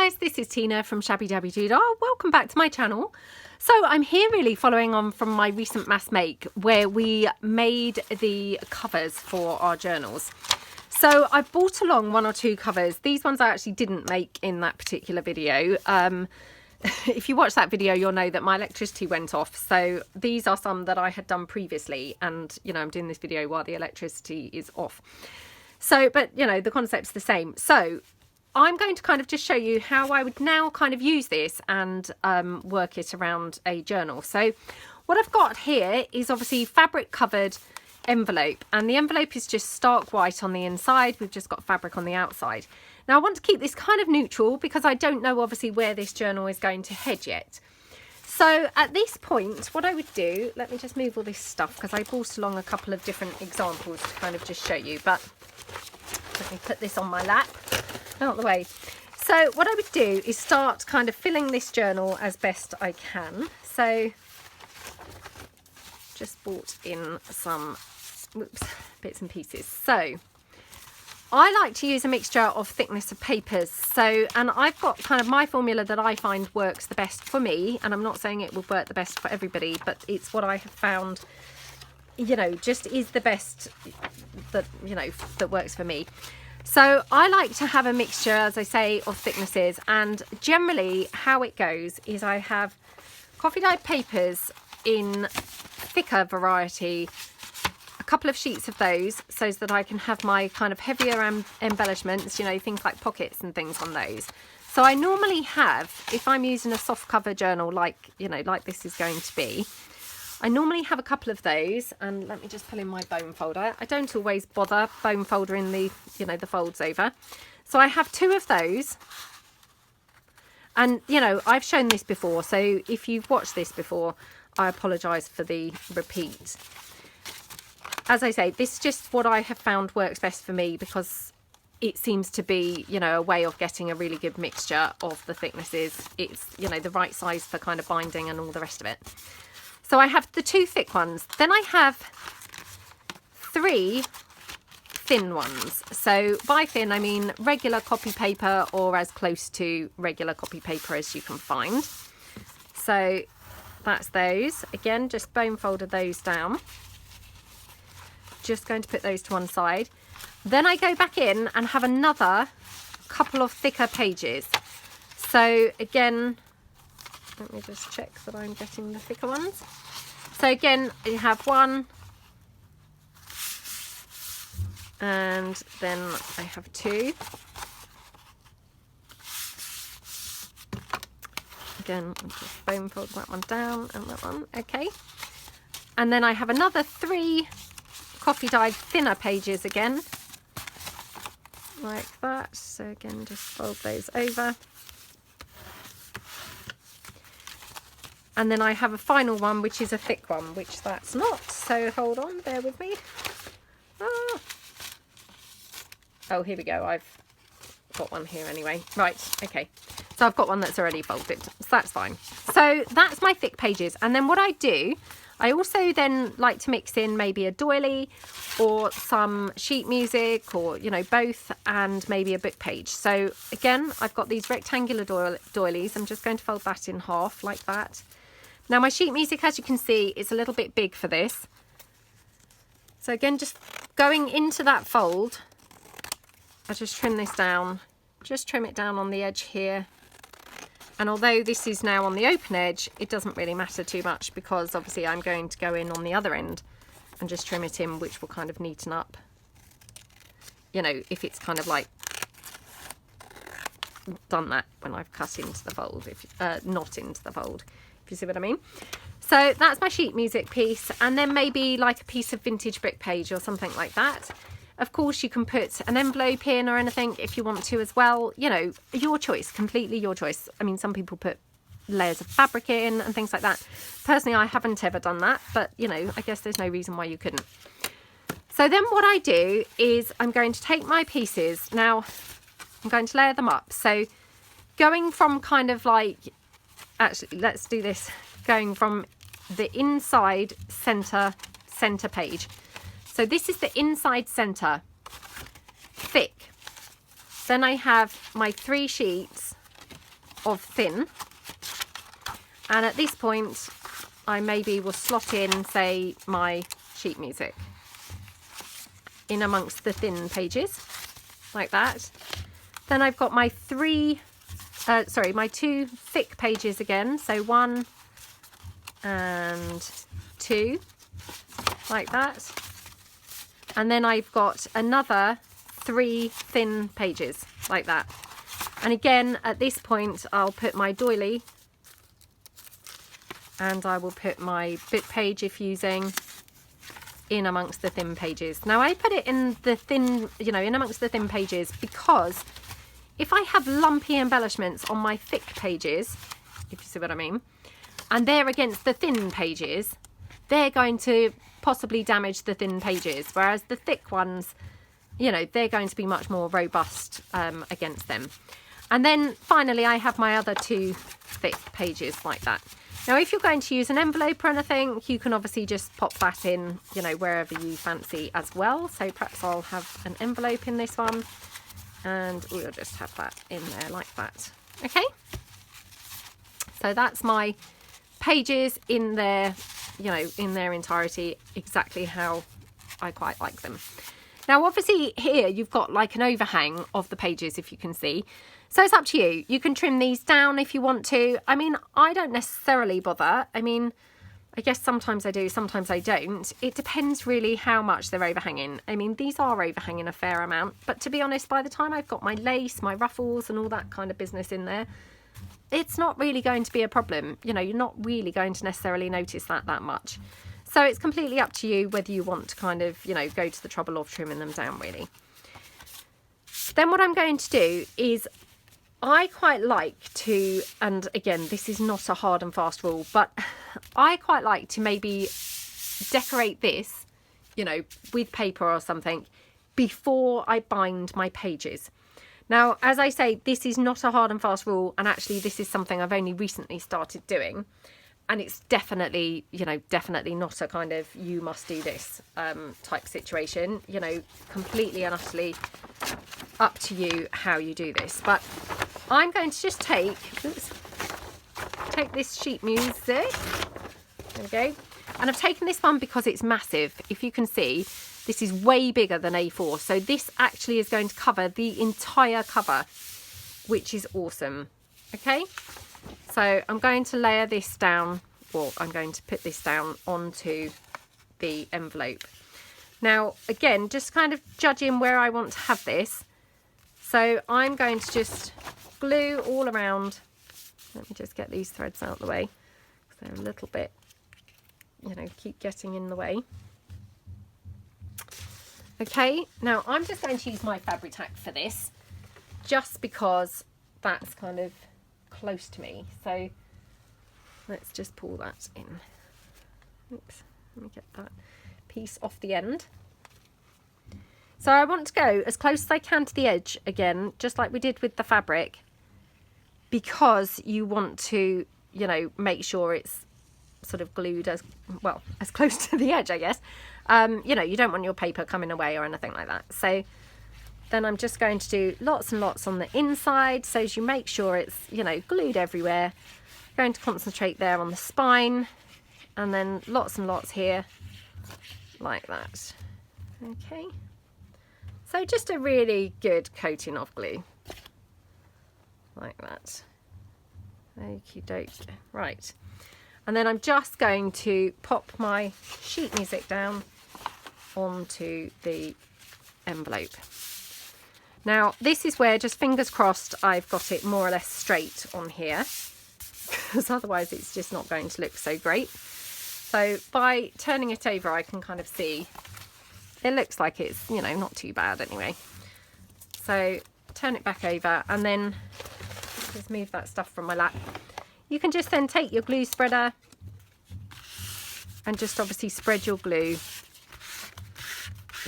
guys, this is Tina from Shabbydabbydoodah. Welcome back to my channel. So I'm here really following on from my recent mass make where we made the covers for our journals. So I brought along one or two covers. These ones I actually didn't make in that particular video. If you watch that video, you'll know that my electricity went off. So these are some that I had done previously, and you know, I'm doing this video while the electricity is off. So, but you know, the concept's the same. So I'm going to kind of just show you how I would now kind of use this and work it around a journal. So what I've got here is obviously fabric covered envelope, and the envelope is just stark white on the inside. We've just got fabric on the outside. Now I want to keep this kind of neutral because I don't know obviously where this journal is going to head yet. So at this point, what I would do, let me just move all this stuff because I brought along a couple of different examples to kind of just show you, but let me put this on my lap, out of the way. So what I would do is start kind of filling this journal as best I can. So just brought in some bits and pieces. So I like to use a mixture of thickness of papers. So, and I've got kind of my formula that I find works the best for me, and I'm not saying it will work the best for everybody, but it's what I have found, you know, just is the best that, you know, that works for me. So I like to have a mixture, as I say, of thicknesses, and generally how it goes is I have coffee dyed papers in thicker variety, a couple of sheets of those so that I can have my kind of heavier embellishments, you know, things like pockets and things on those. So I normally have, if I'm using a soft cover journal like, you know, like this is going to be, I normally have a couple of those, and let me just pull in my bone folder. I don't always bother bone foldering the, you know, the folds over. So I have two of those, and you know, I've shown this before, so if you've watched this before, I apologise for the repeat. As I say, this is just what I have found works best for me because it seems to be, you know, a way of getting a really good mixture of the thicknesses. It's, you know, the right size for kind of binding and all the rest of it. So I have the two thick ones. Then I have three thin ones. So by thin, I mean regular copy paper or as close to regular copy paper as you can find. So that's those. Again, just bone folded those down. Just going to put those to one side. Then I go back in and have another couple of thicker pages. So again, let me just check that I'm getting the thicker ones. So again, you have one, and then I have two. Again, I'll just bone fold that one down and that one, okay. And then I have another three coffee dyed thinner pages again, like that. So again, just fold those over. And then I have a final one, which is a thick one, which that's not. So hold on, bear with me. Ah. Oh, here we go. I've got one here anyway. Right, okay. So I've got one that's already folded, so that's fine. So that's my thick pages. And then what I do, I also then like to mix in maybe a doily or some sheet music, or, you know, both, and maybe a book page. So again, I've got these rectangular doilies. I'm just going to fold that in half like that. Now my sheet music, as you can see, is a little bit big for this. So again, just going into that fold, I just trim this down, just trim it down on the edge here. And although this is now on the open edge, it doesn't really matter too much because obviously I'm going to go in on the other end and just trim it in, which will kind of neaten up, you know, if it's kind of like done that when I've cut into the fold, if not into the fold, if you see what I mean. So that's my sheet music piece, and then maybe like a piece of vintage brick page or something like that. Of course, you can put an envelope in or anything if you want to as well. You know, your choice, completely your choice. I mean, some people put layers of fabric in and things like that. Personally, I haven't ever done that, but you know, I guess there's no reason why you couldn't. So then what I do is I'm going to take my pieces. Now, I'm going to layer them up. So going from kind of like, actually, let's do this. Going from the inside center page. So this is the inside center, thick. Then I have my three sheets of thin. And at this point, I maybe will slot in, say, my sheet music in amongst the thin pages, like that. Then I've got my my 2 thick pages again. So 1 and 2, like that. And then I've got another 3 thin pages, like that. And again, at this point, I'll put my doily, and I will put my book page, if using, in amongst the thin pages. Now I put it in the thin, in amongst the thin pages, because if I have lumpy embellishments on my thick pages, if you see what I mean, and they're against the thin pages, they're going to possibly damage the thin pages, whereas the thick ones, they're going to be much more robust against them. And then finally, I have my other 2 thick pages, like that. Now, if you're going to use an envelope or anything, you can obviously just pop that in, wherever you fancy as well. So perhaps I'll have an envelope in this one, and we'll just have that in there like that. Okay. So that's my pages in their, in their entirety, exactly how I quite like them. Now, obviously here you've got like an overhang of the pages, if you can see. So it's up to you. You can trim these down if you want to. I mean, I don't necessarily bother. I mean, I guess sometimes I do, sometimes I don't. It depends really how much they're overhanging. I mean, these are overhanging a fair amount, but to be honest, by the time I've got my lace, my ruffles and all that kind of business in there, it's not really going to be a problem. You're not really going to necessarily notice that much. So it's completely up to you whether you want to kind of, go to the trouble of trimming them down, really. Then what I'm going to do is, I quite like to, and again, this is not a hard and fast rule, but I quite like to maybe decorate this, with paper or something before I bind my pages. Now, as I say, this is not a hard and fast rule, and actually this is something I've only recently started doing, and it's definitely, definitely not a kind of you must do this type situation, completely and utterly up to you how you do this. But I'm going to just take this sheet music, there we go, and I've taken this one because it's massive. If you can see, this is way bigger than A4, so this actually is going to cover the entire cover, which is awesome. Okay, so I'm going to layer this down, or I'm going to put this down onto the envelope. Now, again, just kind of judging where I want to have this. So I'm going to just glue all around. Let me just get these threads out of the way, because they're a little bit, keep getting in the way. Okay, now I'm just going to use my fabric tack for this, just because that's kind of close to me. So let's just pull that in. Oops, let me get that piece off the end. So I want to go as close as I can to the edge again, just like we did with the fabric, because you want to, make sure it's sort of glued as close to the edge, I guess. You don't want your paper coming away or anything like that. So then I'm just going to do lots and lots on the inside, so as you make sure it's, glued everywhere. I'm going to concentrate there on the spine, and then lots and lots here, like that. Okay. So just a really good coating of glue, like that. Okie doke. Right. And then I'm just going to pop my sheet music down onto the envelope. Now, this is where, just fingers crossed, I've got it more or less straight on here, because otherwise it's just not going to look so great. So by turning it over, I can kind of see it looks like it's, not too bad anyway. So turn it back over, and then just move that stuff from my lap. You can just then take your glue spreader and just obviously spread your glue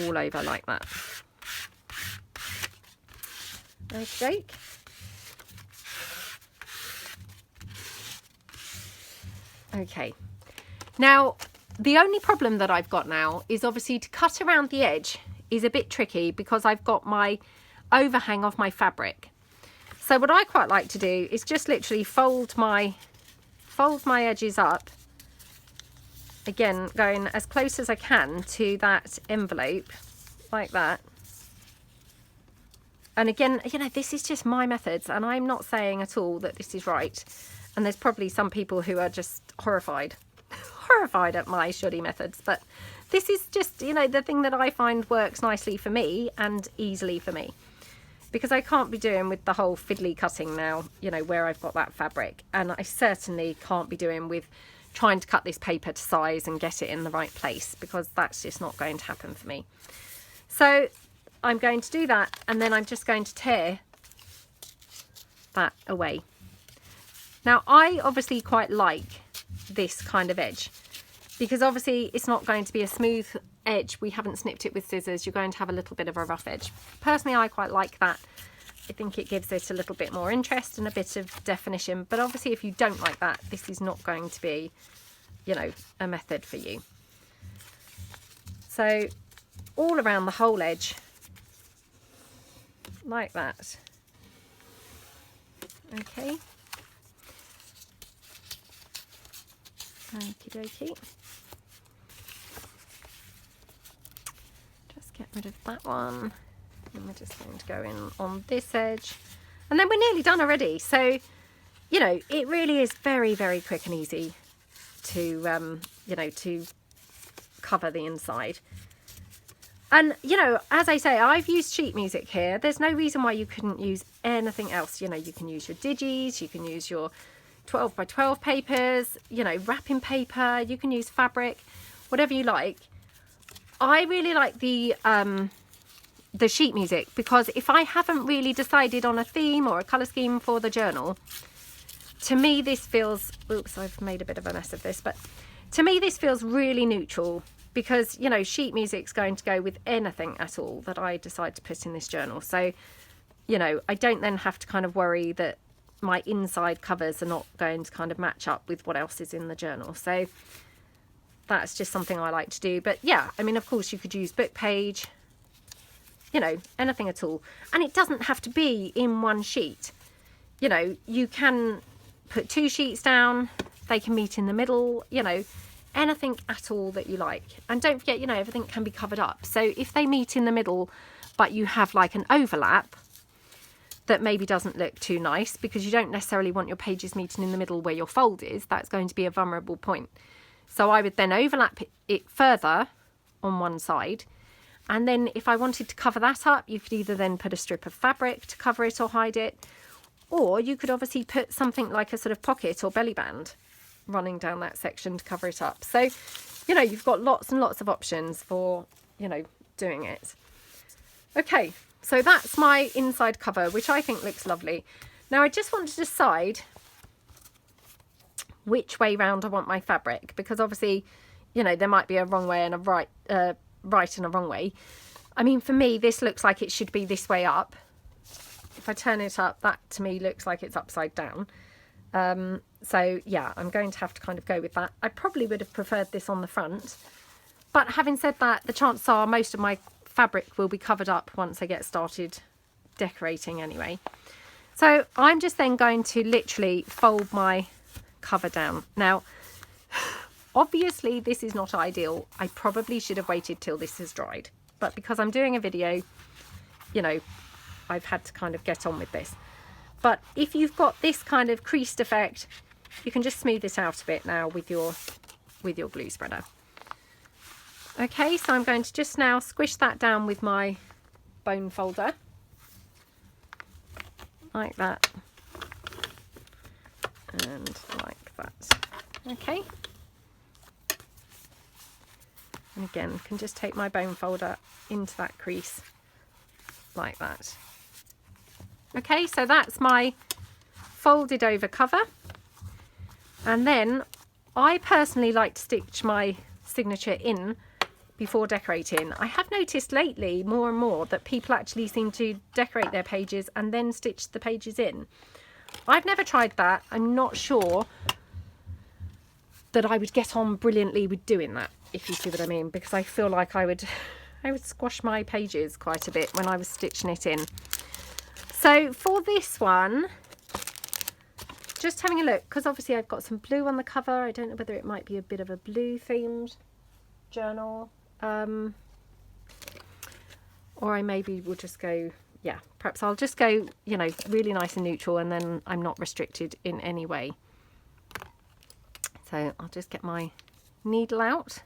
all over like that. Okay. Okay. Now, the only problem that I've got now is obviously to cut around the edge is a bit tricky, because I've got my overhang of my fabric. So what I quite like to do is just literally fold my edges up, again going as close as I can to that envelope like that. And again, you know, this is just my methods, and I'm not saying at all that this is right. And there's probably some people who are just horrified at my shoddy methods, but this is just, you know, the thing that I find works nicely for me and easily for me, because I can't be doing with the whole fiddly cutting now, you know, where I've got that fabric, and I certainly can't be doing with trying to cut this paper to size and get it in the right place, because that's just not going to happen for me. So I'm going to do that, and then I'm just going to tear that away. Now I obviously quite like this kind of edge, because obviously it's not going to be a smooth edge. We haven't snipped it with scissors. You're going to have a little bit of a rough edge. Personally, I quite like that. I think it gives it a little bit more interest and a bit of definition, but obviously if you don't like that, this is not going to be, you know, a method for you. So all around the whole edge like that. Okay. Okie dokie. Just get rid of that one. And we're just going to go in on this edge. And then we're nearly done already. So, you know, it really is very, very quick and easy to, you know, to cover the inside. And, you know, as I say, I've used sheet music here. There's no reason why you couldn't use anything else. You know, you can use your digis, you can use your 12 by 12 papers, you know, wrapping paper, you can use fabric, whatever you like. I really like the sheet music, because if I haven't really decided on a theme or a colour scheme for the journal, to me this feels, oops, I've made a bit of a mess of this, but to me this feels really neutral, because, you know, sheet music's going to go with anything at all that I decide to put in this journal. So, you know, I don't then have to kind of worry that my inside covers are not going to kind of match up with what else is in the journal. So that's just something I like to do. But yeah, I mean, of course you could use book page, you know, anything at all. And it doesn't have to be in one sheet. You know, you can put 2 sheets down, they can meet in the middle, you know, anything at all that you like. And don't forget, you know, everything can be covered up. So if they meet in the middle, but you have like an overlap that maybe doesn't look too nice, because you don't necessarily want your pages meeting in the middle where your fold is, that's going to be a vulnerable point. So I would then overlap it further on one side. And then if I wanted to cover that up, you could either then put a strip of fabric to cover it or hide it, or you could obviously put something like a sort of pocket or belly band running down that section to cover it up. So, you know, you've got lots and lots of options for, you know, doing it. Okay, so that's my inside cover, which I think looks lovely. Now I just want to decide which way round I want my fabric, because obviously, you know, there might be a wrong way and a right and a wrong way. I mean, for me, this looks like it should be this way up. If I turn it up, that to me looks like it's upside down. So yeah, I'm going to have to kind of go with that. I probably would have preferred this on the front, but having said that, the chances are most of my fabric will be covered up once I get started decorating anyway. So I'm just then going to literally fold my cover down. Now, obviously this is not ideal. I probably should have waited till this has dried, but because I'm doing a video, you know, I've had to kind of get on with this. But if you've got this kind of creased effect, you can just smooth it out a bit now with your glue spreader. Okay, so I'm going to just now squish that down with my bone folder, like that, and like that. Okay. And again, can just take my bone folder into that crease, like that. Okay, so that's my folded over cover. And then I personally like to stitch my signature in before decorating. I have noticed lately more and more that people actually seem to decorate their pages and then stitch the pages in. I've never tried that. I'm not sure that I would get on brilliantly with doing that, if you see what I mean, because I feel like I would squash my pages quite a bit when I was stitching it in. So for this one, just having a look, because obviously I've got some blue on the cover. I don't know whether it might be a bit of a blue themed journal. Or I maybe will just go, yeah, perhaps I'll just go, you know, really nice and neutral, and then I'm not restricted in any way. So I'll just get my needle out.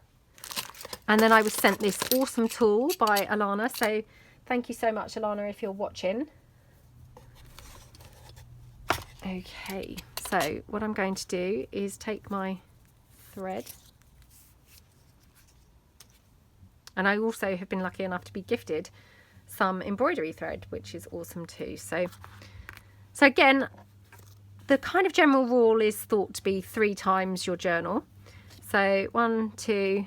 And then I was sent this awesome tool by Alana. So thank you so much, Alana, if you're watching. Okay, so what I'm going to do is take my thread. And I also have been lucky enough to be gifted some embroidery thread, which is awesome too. So again, the kind of general rule is thought to be 3 times your journal. So 1, 2,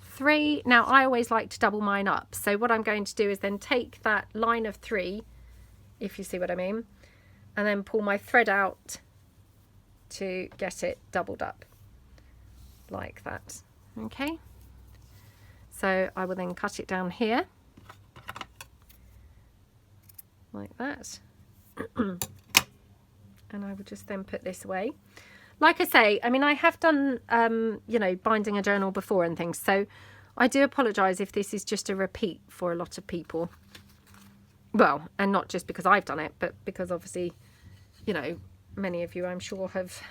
3. Now I always like to double mine up. So what I'm going to do is then take that line of 3, if you see what I mean, and then pull my thread out to get it doubled up like that. Okay. So I will then cut it down here like that. And I will just then put this away. Like I say, I mean, I have done, you know, binding a journal before and things. So I do apologise if this is just a repeat for a lot of people. Well, and not just because I've done it, but because obviously, you know, many of you, I'm sure, have,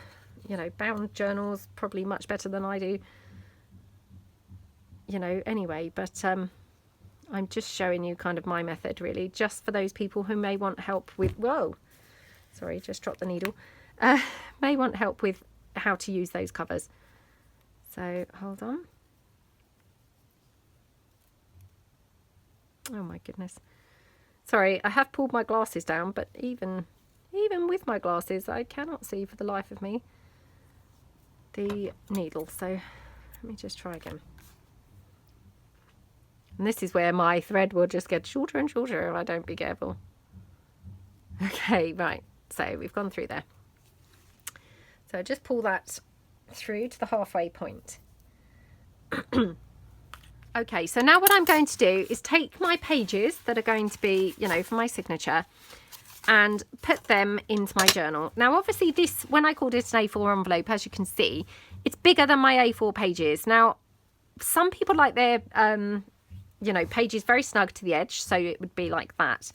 you know, bound journals probably much better than I do. You know, anyway, but I'm just showing you kind of my method, really, just for those people who may want help with, whoa, sorry, just dropped the needle, may want help with how to use those covers. So hold on. Oh my goodness. Sorry, I have pulled my glasses down, but even with my glasses, I cannot see for the life of me the needle. So let me just try again. And this is where my thread will just get shorter and shorter if I don't be careful. Okay, right. So we've gone through there. So just pull that through to the halfway point. Okay, so now what I'm going to do is take my pages that are going to be, you know, for my signature, and put them into my journal. Now, obviously this, when I called it an A4 envelope, as you can see, it's bigger than my A4 pages. Now, some people like their, you know, pages very snug to the edge, so it would be like that.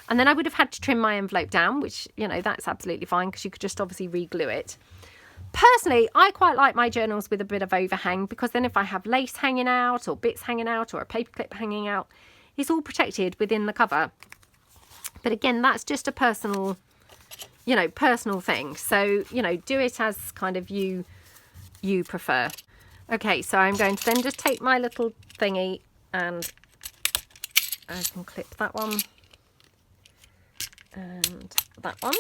And then I would have had to trim my envelope down, which, you know, that's absolutely fine because you could just obviously re-glue it. Personally, I quite like my journals with a bit of overhang, because then if I have lace hanging out or bits hanging out or a paperclip hanging out, it's all protected within the cover. But again, that's just a personal, you know, personal thing. So, you know, do it as kind of you prefer. Okay, so I'm going to then just take my little thingy and I can clip that one and that one.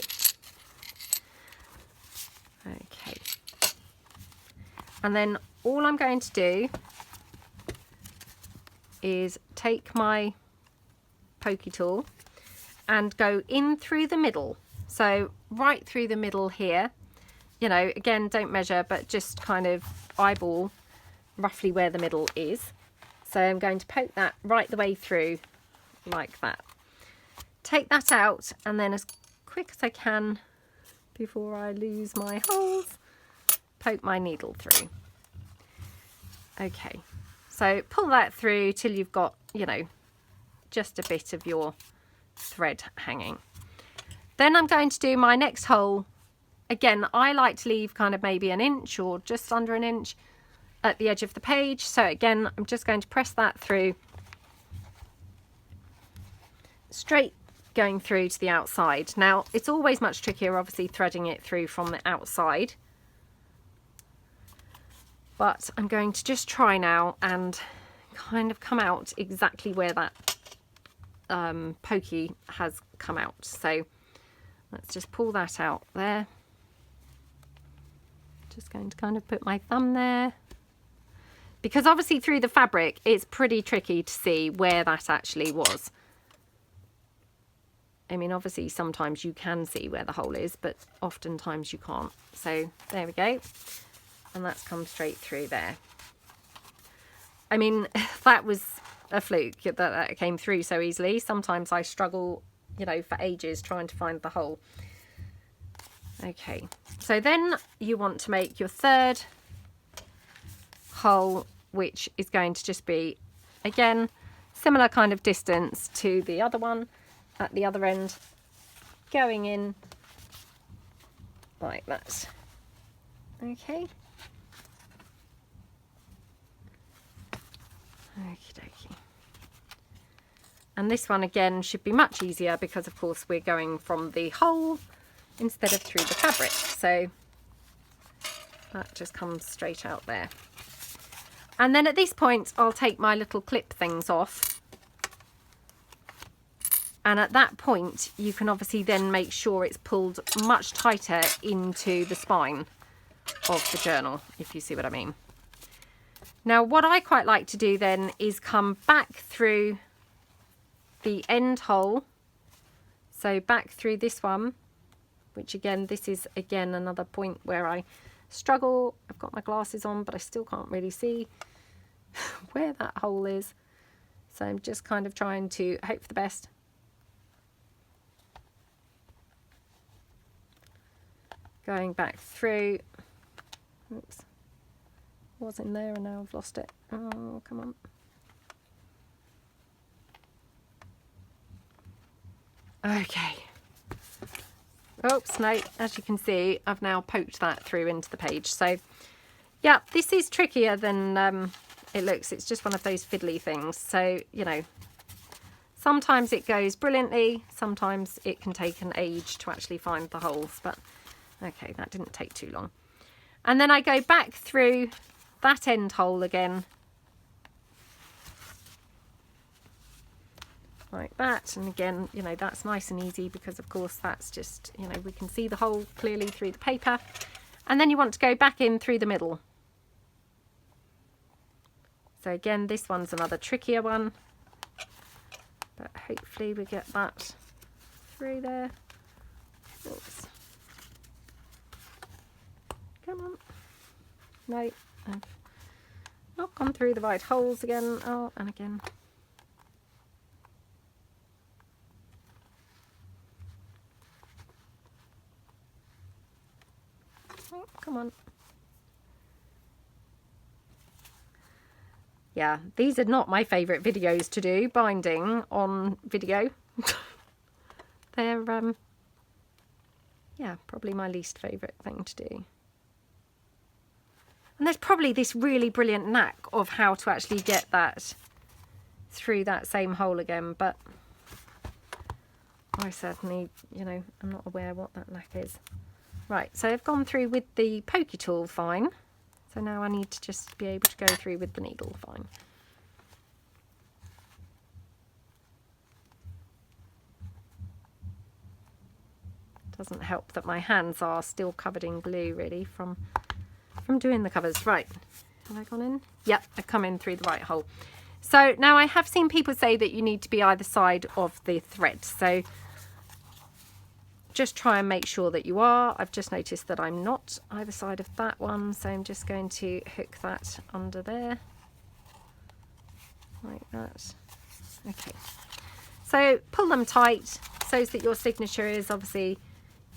Okay. And then all I'm going to do is take my pokey tool and go in through the middle. So right through the middle here. You know, again, don't measure, but just kind of eyeball roughly where the middle is. So I'm going to poke that right the way through like that. Take that out, and then as quick as I can before I lose my holes, poke my needle through. Okay, so pull that through till you've got, you know, just a bit of your thread hanging. Then I'm going to do my next hole. Again, I like to leave kind of maybe an inch or just under an inch at the edge of the page. So again, I'm just going to press that through, straight going through to the outside. Now, it's always much trickier, obviously, threading it through from the outside. But I'm going to just try now and kind of come out exactly where that pokey has come out. So let's just pull that out there. Just going to kind of put my thumb there, because obviously through the fabric it's pretty tricky to see where that actually was. I mean, obviously sometimes you can see where the hole is, but oftentimes you can't. So there we go, and that's come straight through there. I mean, that was a fluke that came through so easily. Sometimes I struggle you know, for ages trying to find the hole. Okay, so then you want to make your third hole, which is going to just be, again, similar kind of distance to the other one at the other end, going in like that. Okay. Okie dokie. And this one again should be much easier because of course we're going from the hole instead of through the fabric, so that just comes straight out there. And then at this point I'll take my little clip things off, and at that point you can obviously then make sure it's pulled much tighter into the spine of the journal, if you see what I mean. Now what I quite like to do then is come back through the end hole, so back through this one, which again, this is again another point where I struggle. I've got my glasses on but I still can't really see where that hole is, so I'm just kind of trying to hope for the best. Going back through. Oops, was in there and now I've lost it. Oh, come on. Okay. Oops, no, as you can see, I've now poked that through into the page. So, yeah, this is trickier than it looks. It's just one of those fiddly things. So, you know, sometimes it goes brilliantly. Sometimes it can take an age to actually find the holes. But, okay, that didn't take too long. And then I go back through that end hole again, like that, and again, you know, that's nice and easy because of course that's just, you know, we can see the hole clearly through the paper. And then you want to go back in through the middle. So again, this one's another trickier one, but hopefully we get that through there. Oops. Come on. No, I've not gone through the right holes again. Oh, and again. Oh, come on. Yeah, these are not my favourite videos to do, binding on video. They're, yeah, probably my least favourite thing to do. And there's probably this really brilliant knack of how to actually get that through that same hole again, but I certainly, you know, I'm not aware what that knack is. Right, so I've gone through with the pokey tool fine. So now I need to just be able to go through with the needle fine. Doesn't help that my hands are still covered in glue really from doing the covers. Right, have I gone in? Yep, I've come in through the right hole. So now I have seen people say that you need to be either side of the thread. So just try and make sure that you are. I've just noticed that I'm not either side of that one, so I'm just going to hook that under there like that. Okay, so pull them tight so that your signature is obviously,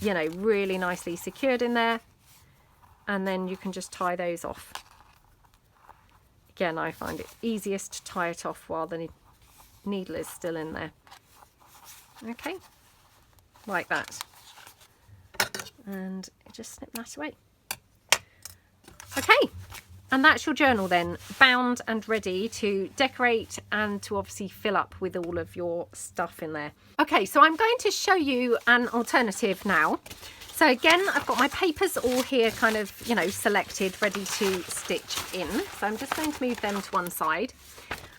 you know, really nicely secured in there, and then you can just tie those off. Again, I find it easiest to tie it off while the needle is still in there. Okay, like that. And just snip that away. Okay, and that's your journal then, bound and ready to decorate and to obviously fill up with all of your stuff in there. Okay, so I'm going to show you an alternative now. So again, I've got my papers all here kind of, you know, selected, ready to stitch in. So I'm just going to move them to one side.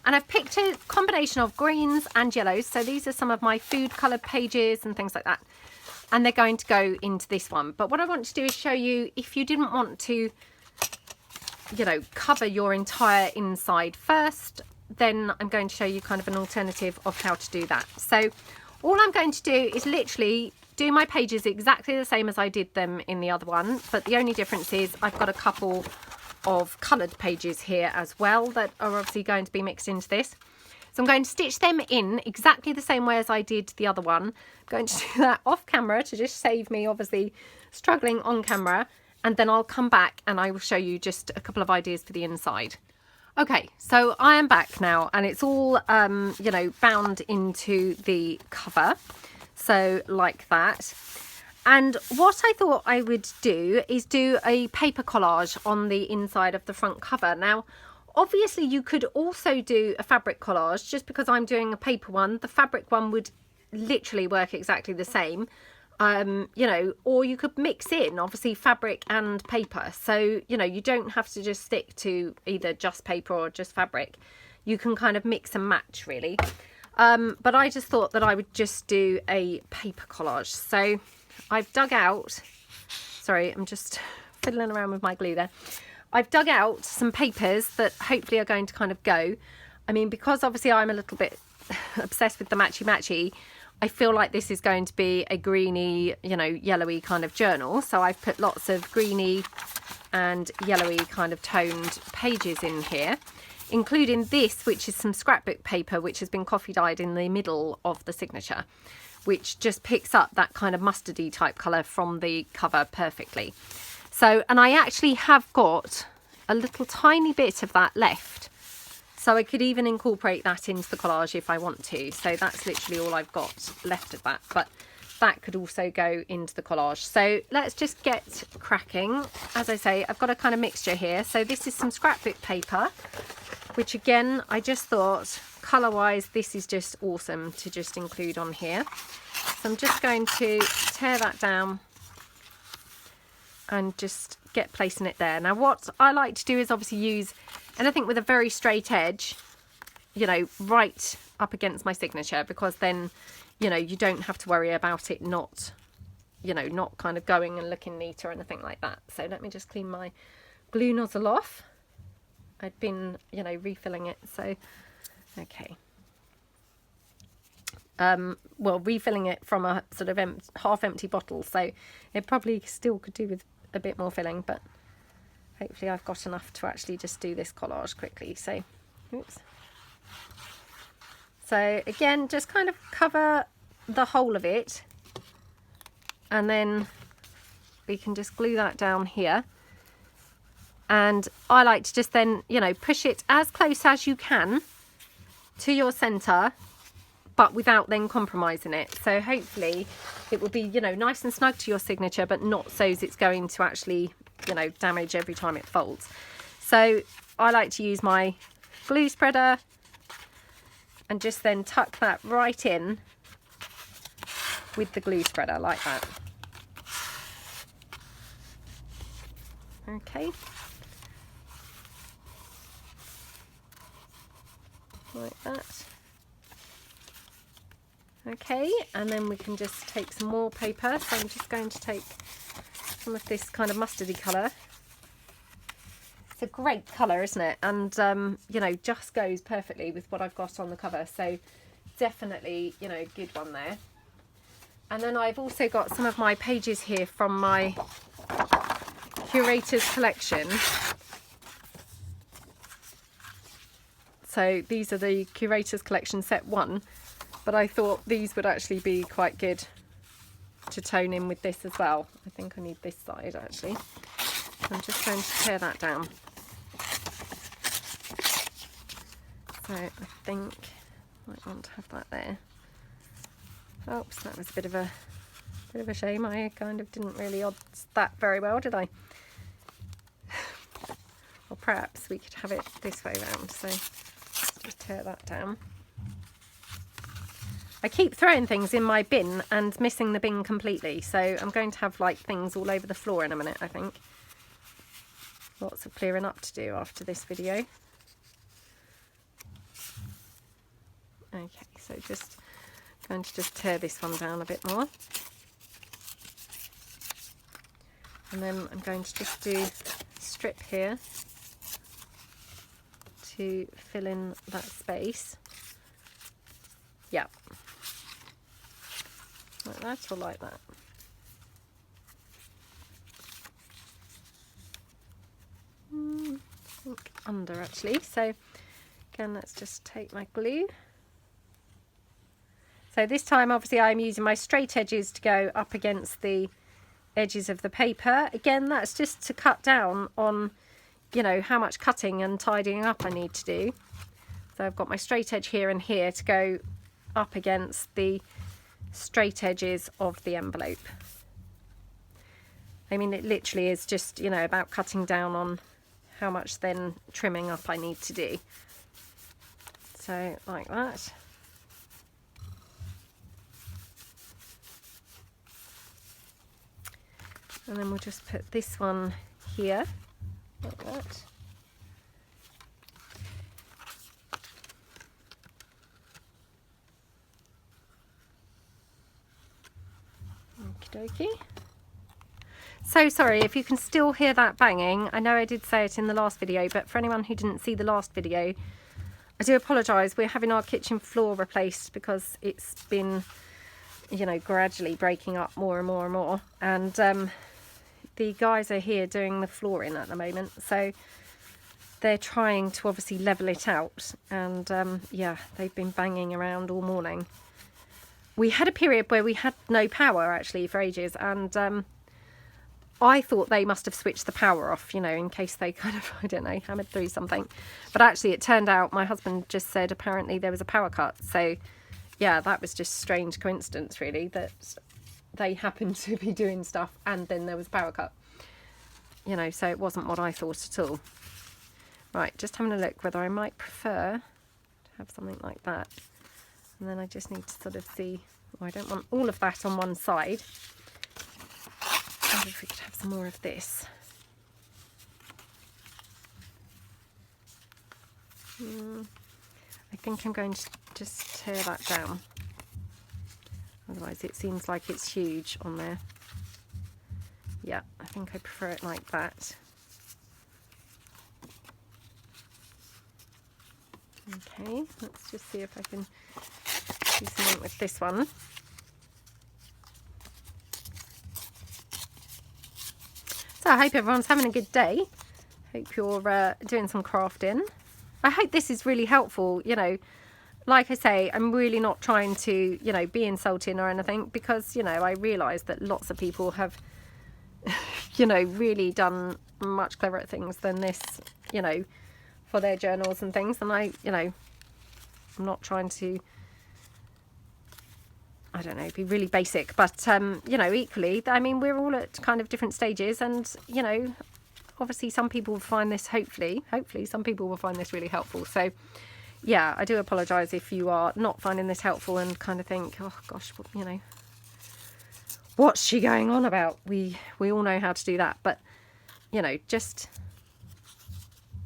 And I've picked a combination of greens and yellows. So these are some of my food coloured pages and things like that. And they're going to go into this one. But what I want to do is show you, if you didn't want to, you know, cover your entire inside first, then I'm going to show you kind of an alternative of how to do that. So all I'm going to do is literally do my pages exactly the same as I did them in the other one. But the only difference is I've got a couple of coloured pages here as well that are obviously going to be mixed into this. So I'm going to stitch them in exactly the same way as I did the other one. I'm going to do that off camera to just save me obviously struggling on camera, and then I'll come back and I will show you just a couple of ideas for the inside. Okay, so I am back now, and it's all you know, bound into the cover, so like that. And what I thought I would do is do a paper collage on the inside of the front cover. Now obviously you could also do a fabric collage, just because I'm doing a paper one. The fabric one would literally work exactly the same. You know, or you could mix in obviously fabric and paper, so you know, you don't have to just stick to either just paper or just fabric. You can kind of mix and match really, but I just thought that I would just do a paper collage. So I've dug out, sorry, I'm just fiddling around with my glue there. I've dug out some papers that hopefully are going to kind of go. I mean, because obviously I'm a little bit obsessed with the matchy I feel like this is going to be a greeny, you know, yellowy kind of journal. So I've put lots of greeny and yellowy kind of toned pages in here, including this, which is some scrapbook paper, which has been coffee dyed in the middle of the signature, which just picks up that kind of mustardy type colour from the cover perfectly. So, and I actually have got a little tiny bit of that left. So I could even incorporate that into the collage if I want to. So that's literally all I've got left of that. But that could also go into the collage. So let's just get cracking. As I say, I've got a kind of mixture here. So this is some scrapbook paper, which again, I just thought colour-wise, this is just awesome to just include on here. So I'm just going to tear that down and just get placing it there. Now what I like to do is obviously use anything with a very straight edge, you know, right up against my signature, because then, you know, you don't have to worry about it not, you know, not kind of going and looking neat or anything like that. So let me just clean my glue nozzle off. I'd been, you know, refilling it, so okay. Well, refilling it from a sort of half empty bottle, so it probably still could do with a bit more filling, but hopefully I've got enough to actually just do this collage quickly. So, oops. So again, just kind of cover the whole of it, and then we can just glue that down here. And I like to just then, you know, push it as close as you can to your centre, but without then compromising it. So hopefully it will be, you know, nice and snug to your signature, but not so as it's going to actually, you know, damage every time it folds. So I like to use my glue spreader and just then tuck that right in with the glue spreader like that. Okay. Like that. Okay, and then we can just take some more paper. So I'm just going to take some of this kind of mustardy colour. It's a great colour, isn't it? And you know, just goes perfectly with what I've got on the cover. So definitely, you know, good one there. And then I've also got some of my pages here from my Curator's collection. So these are the Curator's collection set 1, but I thought these would actually be quite good to tone in with this as well. I think I need this side actually. So I'm just going to tear that down. So I think I might want to have that there. Oops, that was a bit of a shame. I kind of didn't really odds that very well, did I? Or perhaps we could have it this way round. So just tear that down. I keep throwing things in my bin and missing the bin completely, so I'm going to have like things all over the floor in a minute, I think. Lots of clearing up to do after this video. Okay, so just going to just tear this one down a bit more. And then I'm going to just do a strip here to fill in that space. Yeah. Like that or like that. I think under actually. So Again, let's just take my glue. So this time, obviously, I'm using my straight edges to go up against the edges of the paper. Again, that's just to cut down on, you know, how much cutting and tidying up I need to do. So I've got my straight edge here and here to go up against the straight edges of the envelope. I mean, it literally is just, you know, about cutting down on how much then trimming up I need to do. So like that. And then we'll just put this one here, like that. Okie dokie. So sorry if you can still hear that banging. I know I did say it in the last video, but for anyone who didn't see the last video, I do apologise. We're having our kitchen floor replaced because it's been, you know, gradually breaking up more and more and more. And the guys are here doing the flooring at the moment, so they're trying to obviously level it out. And yeah, they've been banging around all morning. We had a period where we had no power actually for ages, and I thought they must have switched the power off, you know, in case they kind of, I don't know, hammered through something. But actually it turned out my husband just said apparently there was a power cut. So yeah, that was just strange coincidence really, that they happened to be doing stuff and then there was a power cut. You know, so it wasn't what I thought at all. Right, just having a look whether I might prefer to have something like that. And then I just need to sort of see, oh, I don't want all of that on one side. Maybe if we could have some more of this. I think I'm going to just tear that down. Otherwise it seems like it's huge on there. Yeah, I think I prefer it like that. Okay, let's just see if I can do something with this one. So I hope everyone's having a good day. Hope you're doing some crafting. I hope this is really helpful. You know, like I say, I'm really not trying to, you know, be insulting or anything, because, you know, I realise that lots of people have, you know, really done much cleverer things than this, you know, for their journals and things. And I, you know, I'm not trying to, I don't know, be really basic, but, you know, equally, I mean, we're all at kind of different stages, and, you know, obviously some people will find this, hopefully some people will find this really helpful. So yeah, I do apologise if you are not finding this helpful and kind of think, oh gosh, you know, what's she going on about? We all know how to do that, but, you know, just,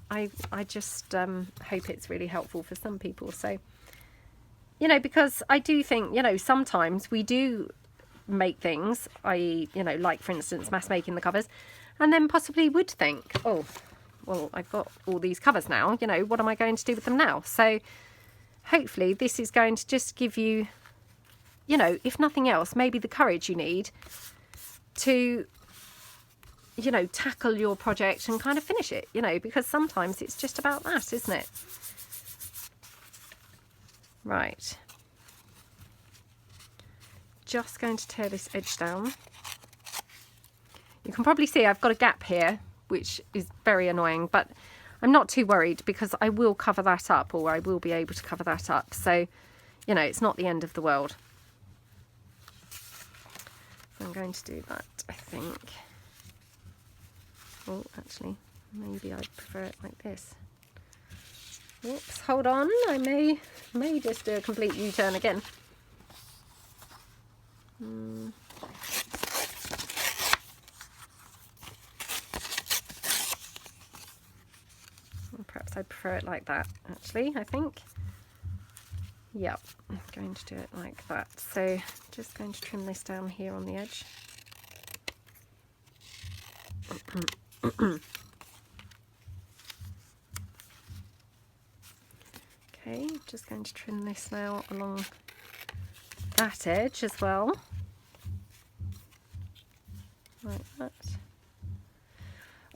I just hope it's really helpful for some people. So, you know, because I do think, you know, sometimes we do make things, i.e., you know, like for instance, mass making the covers, and then possibly would think, oh, well, I've got all these covers now, you know, what am I going to do with them now? So hopefully this is going to just give you, you know, if nothing else, maybe the courage you need to, you know, tackle your project and kind of finish it, you know, because sometimes it's just about that, isn't it? Right. Just going to tear this edge down. You can probably see I've got a gap here, which is very annoying, but I'm not too worried because I will cover that up, or I will be able to cover that up. So, you know, it's not the end of the world. So I'm going to do that, I think. Oh, actually, maybe I'd prefer it like this. Oops, hold on. I may just do a complete U-turn again. Perhaps I'd prefer it like that, actually, I think. Yep, I'm going to do it like that. So just going to trim this down here on the edge. Okay, just going to trim this now along that edge as well. Like that.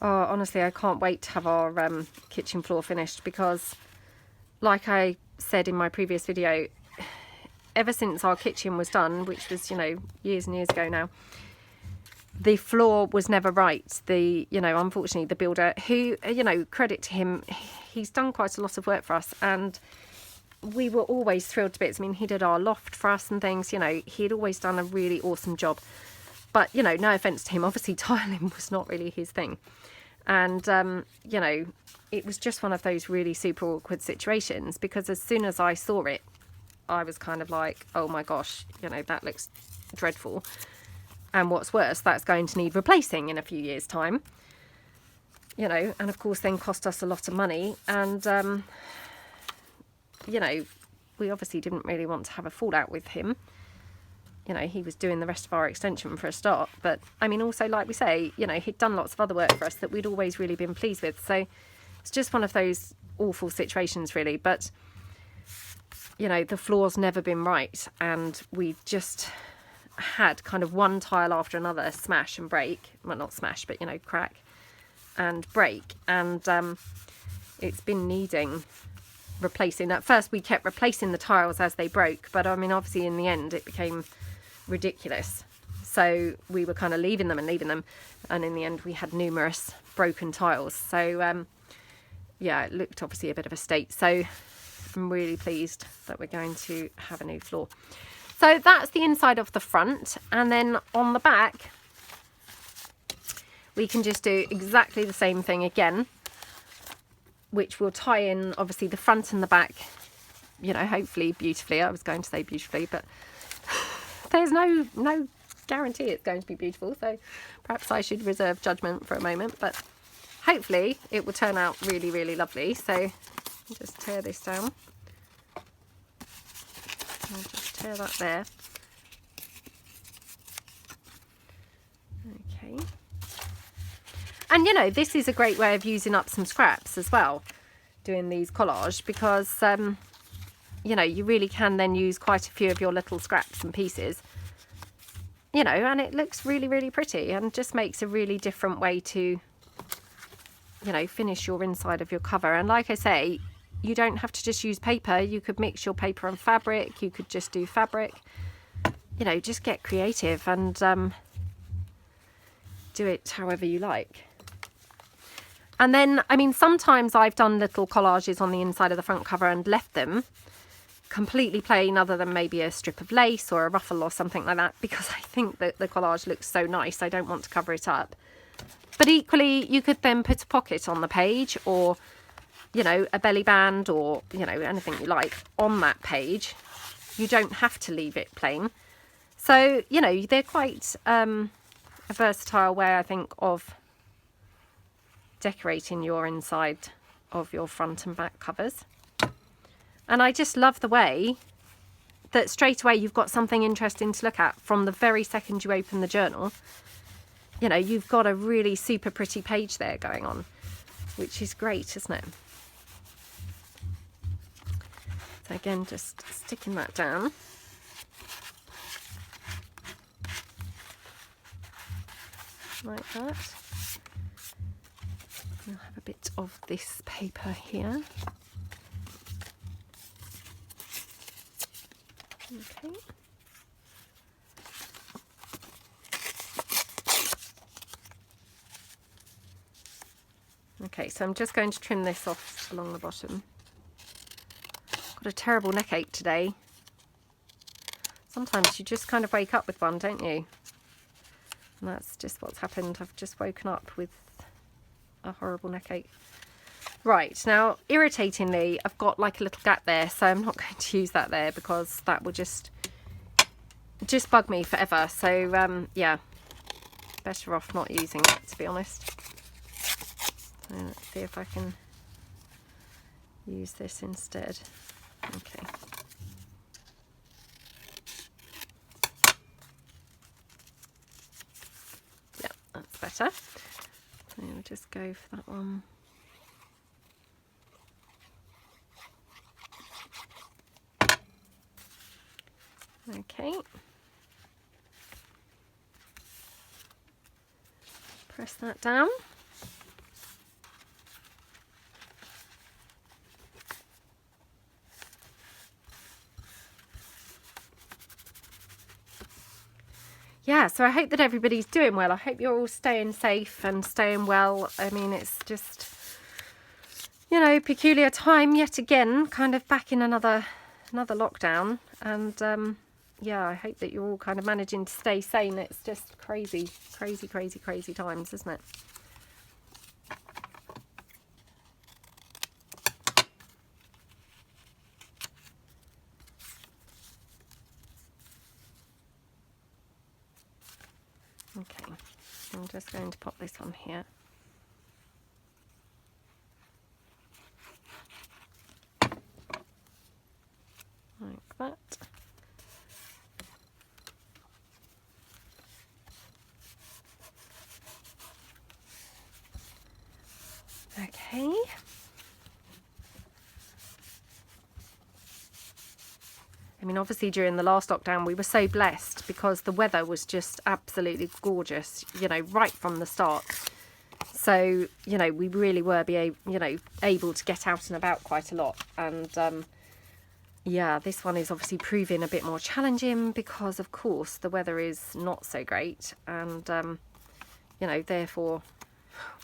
Oh, honestly, I can't wait to have our kitchen floor finished, because like I said in my previous video, ever since our kitchen was done, which was, you know, years and years ago now, the floor was never right. The, you know, unfortunately the builder, who, you know, credit to him, he's done quite a lot of work for us, and we were always thrilled to bits. I mean, he did our loft for us and things, you know, he'd always done a really awesome job. But, you know, no offence to him, obviously tiling was not really his thing. And, you know, it was just one of those really super awkward situations, because as soon as I saw it, I was kind of like, oh my gosh, you know, that looks dreadful. And what's worse, that's going to need replacing in a few years' time. You know, and of course then cost us a lot of money. And, you know, we obviously didn't really want to have a fallout with him. You know, he was doing the rest of our extension for a start. But, I mean, also, like we say, you know, he'd done lots of other work for us that we'd always really been pleased with. So it's just one of those awful situations, really. But, you know, the floor's never been right. And we just had kind of one tile after another smash and break. Well, not smash, but, you know, crack and break. And it's been needing replacing. At first, we kept replacing the tiles as they broke. But, I mean, obviously, in the end, it became ridiculous. So we were kind of leaving them. And in the end, we had numerous broken tiles. So, yeah, it looked obviously a bit of a state. So I'm really pleased that we're going to have a new floor. So that's the inside of the front, and then on the back we can just do exactly the same thing again, which will tie in obviously the front and the back, you know, hopefully beautifully. I was going to say beautifully, but there's no guarantee it's going to be beautiful, so perhaps I should reserve judgment for a moment, but hopefully it will turn out really, really lovely. So I'll just tear this down. I'll just tear that there. Okay. And, you know, this is a great way of using up some scraps as well, doing these collage, because, you know, you really can then use quite a few of your little scraps and pieces, you know, and it looks really, really pretty and just makes a really different way to, you know, finish your inside of your cover. And like I say, you don't have to just use paper. You could mix your paper and fabric. You could just do fabric. You know, just get creative and do it however you like. And then, I mean, sometimes I've done little collages on the inside of the front cover and left them completely plain, other than maybe a strip of lace or a ruffle or something like that, because I think that the collage looks so nice. I don't want to cover it up. But equally, you could then put a pocket on the page, or, you know, a belly band, or, you know, anything you like on that page. You don't have to leave it plain. So, you know, they're quite a versatile way, I think, of decorating your inside of your front and back covers. And I just love the way that straight away you've got something interesting to look at from the very second you open the journal. You know, you've got a really super pretty page there going on, which is great, isn't it? So again, just sticking that down. Like that. I'll have a bit of this paper here. Okay. Okay, so I'm just going to trim this off along the bottom. Got a terrible neck ache today. Sometimes you just kind of wake up with one, don't you? And that's just what's happened. I've just woken up with a horrible neck ache. Right, now, irritatingly, I've got like a little gap there, so I'm not going to use that there because that will just bug me forever. So, yeah, better off not using it, to be honest. So let's see if I can use this instead. Okay. Yeah, that's better. So we'll just go for that one. Okay. Press that down. yeah, so I hope that everybody's doing well. I hope you're all staying safe and staying well. I mean, it's just, you know, peculiar time yet again, kind of back in another lockdown. And yeah, I hope that you're all kind of managing to stay sane. It's just crazy, crazy, crazy, crazy times, isn't it? Okay, I'm just going to pop this on here. Like that. Okay. I mean, obviously during the last lockdown we were so blessed because the weather was just absolutely gorgeous, you know, right from the start. So, you know, we really were able to get out and about quite a lot. And yeah, this one is obviously proving a bit more challenging because, of course, the weather is not so great. And, you know, therefore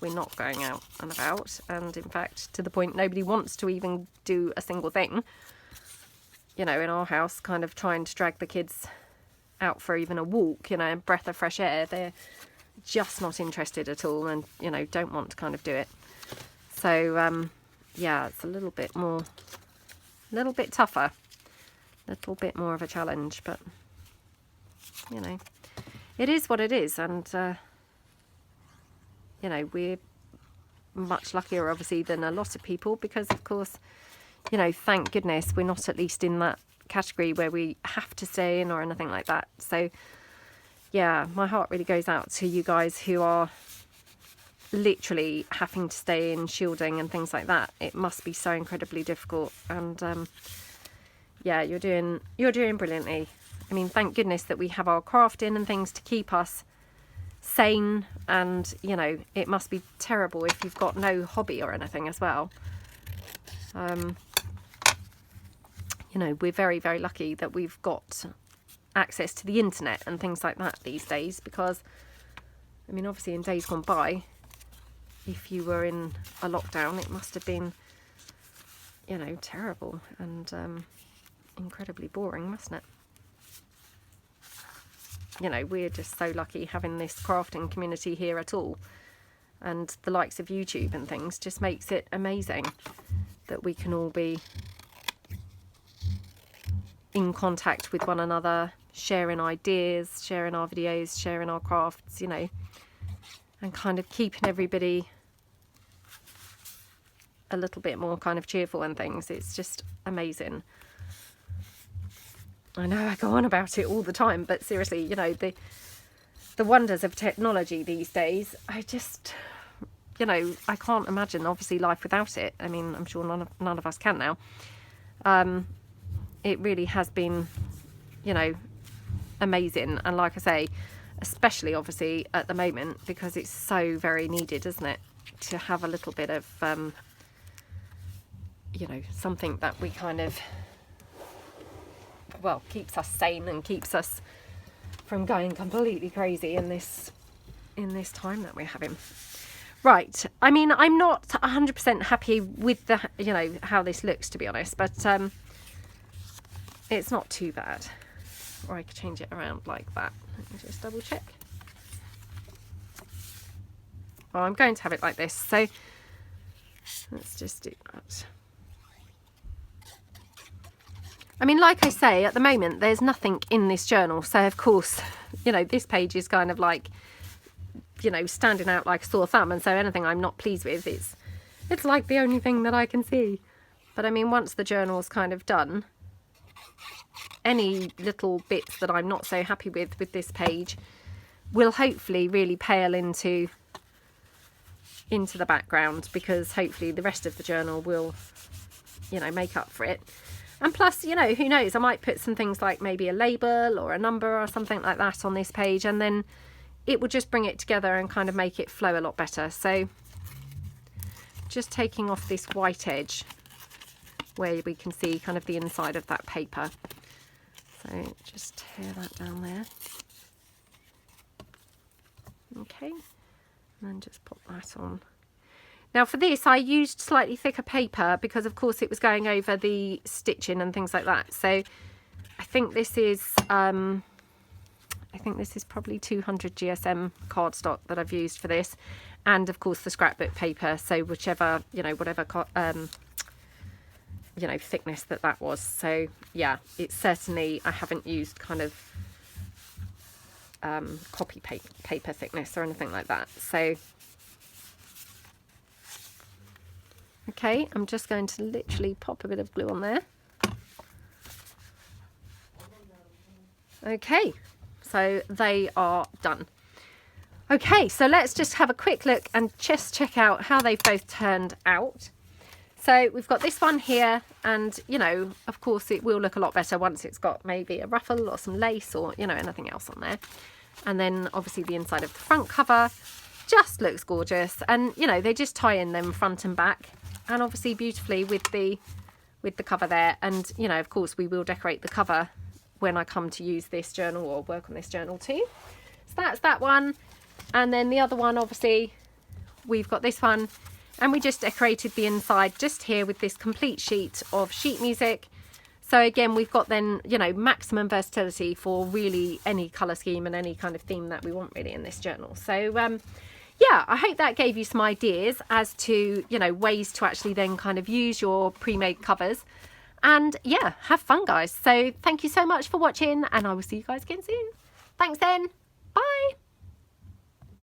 we're not going out and about. And in fact, to the point nobody wants to even do a single thing. You know, in our house, kind of trying to drag the kids out for even a walk, you know, a breath of fresh air. They're just not interested at all and, you know, don't want to kind of do it. So, yeah, it's a little bit tougher, a little bit more of a challenge, but, you know, it is what it is. And, you know, we're much luckier, obviously, than a lot of people because, of course, you know, thank goodness we're not at least in that category where we have to stay in or anything like that. So, yeah, my heart really goes out to you guys who are literally having to stay in, shielding and things like that. It must be so incredibly difficult. And, yeah, you're doing brilliantly. I mean, thank goodness that we have our crafting and things to keep us sane. And, you know, it must be terrible if you've got no hobby or anything as well. You know, we're very, very lucky that we've got access to the internet and things like that these days because, I mean, obviously in days gone by, if you were in a lockdown, it must have been, you know, terrible and incredibly boring, mustn't it? You know, we're just so lucky having this crafting community here at all. And the likes of YouTube and things just makes it amazing that we can all be in contact with one another, sharing ideas, sharing our videos, sharing our crafts, you know, and kind of keeping everybody a little bit more kind of cheerful and things. It's just amazing. I know I go on about it all the time, but seriously, you know, the wonders of technology these days, I just, you know, I can't imagine obviously life without it. I mean, I'm sure none of us can now. It really has been, you know, amazing. And like I say, especially obviously at the moment, because it's so very needed, isn't it? To have a little bit of, you know, something that we kind of, well, keeps us sane and keeps us from going completely crazy in this time that we're having. Right, I mean, I'm not 100% happy with the, you know, how this looks, to be honest, but it's not too bad. Or I could change it around like that. Let me just double check. Oh, I'm going to have it like this, so let's just do that. I mean, like I say, at the moment, there's nothing in this journal. So, of course, you know, this page is kind of like, you know, standing out like a sore thumb. And so anything I'm not pleased with, it's like the only thing that I can see. But I mean, once the journal's kind of done, any little bits that I'm not so happy with this page will hopefully really pale into the background, because hopefully the rest of the journal will, you know, make up for it. And plus, you know, who knows, I might put some things like maybe a label or a number or something like that on this page, and then it will just bring it together and kind of make it flow a lot better. So just taking off this white edge where we can see kind of the inside of that paper. So just tear that down there. Okay, and then just pop that on. Now for this I used slightly thicker paper because of course it was going over the stitching and things like that. So I think this is probably 200 GSM cardstock that I've used for this, and of course the scrapbook paper, so whichever, you know, whatever you know, thickness that was. So yeah, it's certainly, I haven't used kind of copy paper thickness or anything like that. So okay, I'm just going to literally pop a bit of glue on there. Okay, so they are done. Okay, so let's just have a quick look and just check out how they've both turned out. So we've got this one here, and you know, of course it will look a lot better once it's got maybe a ruffle or some lace or, you know, anything else on there. And then obviously the inside of the front cover just looks gorgeous, and you know, they just tie in them front and back, and obviously beautifully with the cover there. And you know, of course we will decorate the cover when I come to use this journal or work on this journal too. So that's that one. And then the other one, obviously we've got this one, and we just decorated the inside just here with this complete sheet of sheet music. So again, we've got then, you know, maximum versatility for really any colour scheme and any kind of theme that we want really in this journal. So yeah, I hope that gave you some ideas as to, you know, ways to actually then kind of use your pre-made covers. And yeah, have fun guys. So thank you so much for watching, and I will see you guys again soon. Thanks then. Bye.